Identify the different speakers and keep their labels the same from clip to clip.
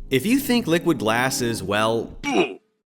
Speaker 1: If you think liquid glass is, well,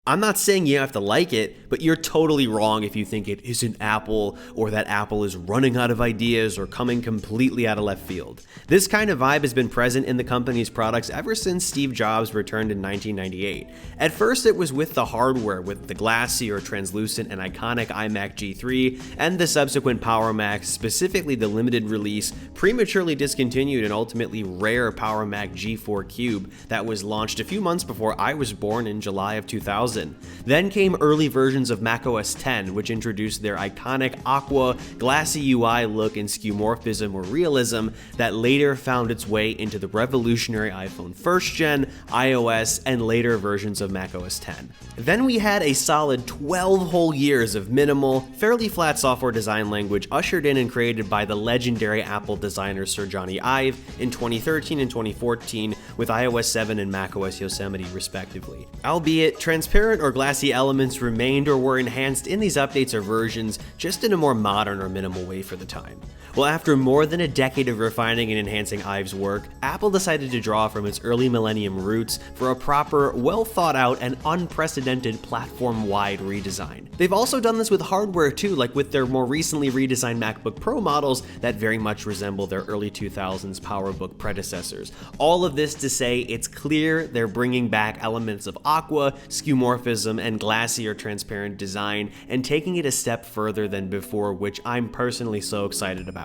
Speaker 1: I'm not saying you have to like it, but you're totally wrong if you think it isn't Apple or that Apple is running out of ideas or coming completely out of left field. This kind of vibe has been present in the company's products ever since Steve Jobs returned in 1998. At first it was with the hardware, with the glassy or translucent and iconic iMac G3 and the subsequent Power Mac, specifically the limited release, prematurely discontinued and ultimately rare Power Mac G4 Cube that was launched a few months before I was born in July of 2000. Then came early versions of macOS X, which introduced their iconic aqua, glassy UI look and skeuomorphism or realism that later found its way into the revolutionary iPhone 1st Gen, iOS, and later versions of macOS X. Then we had a solid 12 whole years of minimal, fairly flat software design language ushered in and created by the legendary Apple designer Sir Johnny Ive in 2013 and 2014 with iOS 7 and macOS Yosemite respectively. Albeit, transparent or glassy elements remained or were enhanced in these updates or versions, just in a more modern or minimal way for the time. Well, after more than a decade of refining and enhancing Ive's work, Apple decided to draw from its early millennium roots for a proper, well thought out, and unprecedented platform-wide redesign. They've also done this with hardware too, like with their more recently redesigned MacBook Pro models that very much resemble their early 2000s PowerBook predecessors. All of this to say it's clear they're bringing back elements of aqua, skeuomorphism, and glassy or transparent design and taking it a step further than before, which I'm personally so excited about.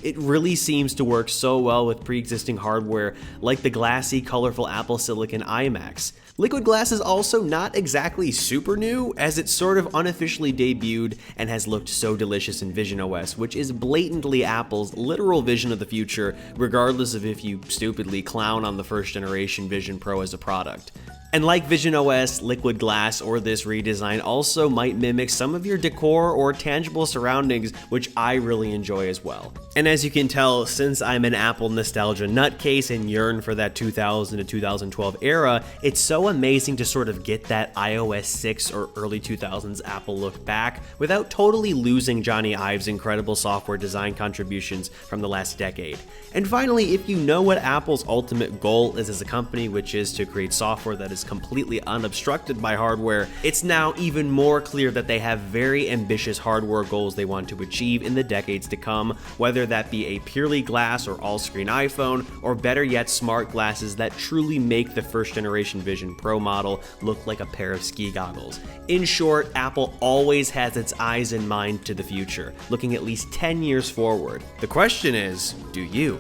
Speaker 1: It really seems to work so well with pre-existing hardware like the glassy, colorful Apple Silicon iMacs. Liquid glass is also not exactly super new, as it sort of unofficially debuted and has looked so delicious in Vision OS, which is blatantly Apple's literal vision of the future, regardless of if you stupidly clown on the first generation Vision Pro as a product. And like Vision OS, Liquid Glass, or this redesign also might mimic some of your decor or tangible surroundings, which I really enjoy as well. And as you can tell, since I'm an Apple nostalgia nutcase and yearn for that 2000 to 2012 era, it's so amazing to sort of get that iOS 6 or early 2000s Apple look back without totally losing Johnny Ive's incredible software design contributions from the last decade. And finally, if you know what Apple's ultimate goal is as a company, which is to create software that is completely unobstructed by hardware, it's now even more clear that they have very ambitious hardware goals they want to achieve in the decades to come, whether that be a purely glass or all-screen iPhone, or better yet, smart glasses that truly make the first generation Vision Pro model look like a pair of ski goggles. In short, Apple always has its eyes and mind to the future, looking at least 10 years forward. The question is, do you?